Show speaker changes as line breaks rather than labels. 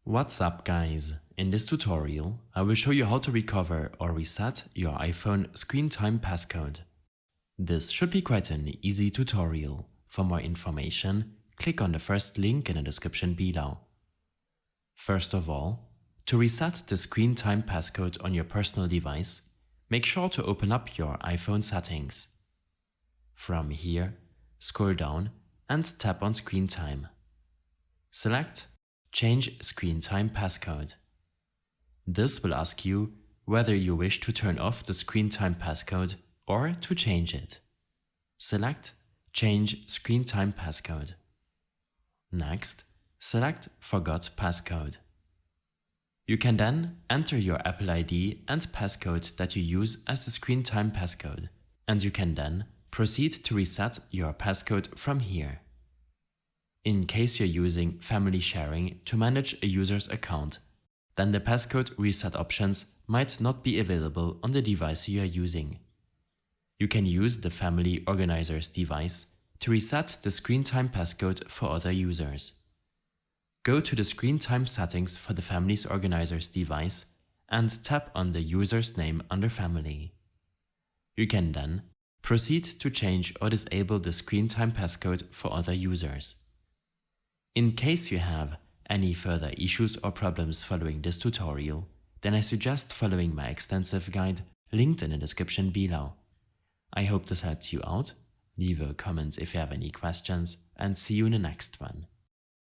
What's up guys? In this tutorial, I will show you how to recover or reset your iPhone screen time passcode. This should be quite an easy tutorial. For more information, click on the first link in the description below. First of all, to reset the screen time passcode on your personal device, make sure to open up your iPhone settings. From here, scroll down and tap on Screen Time. Select Change Screen Time Passcode. This will ask you whether you wish to turn off the screen time passcode or to change it. Select Change Screen Time Passcode. Next, select Forgot Passcode. You can then enter your Apple ID and passcode that you use as the screen time passcode, and you can then proceed to reset your passcode from here. In case you're using family sharing to manage a user's account, then the passcode reset options might not be available on the device you are using. You can use the family organizer's device to reset the screen time passcode for other users. Go to the screen time settings for the family's organizer's device and tap on the user's name under Family. You can then proceed to change or disable the screen time passcode for other users. In case you have any further issues or problems following this tutorial, then I suggest following my extensive guide linked in the description below. I hope this helped you out. Leave a comment if you have any questions, and see you in the next one.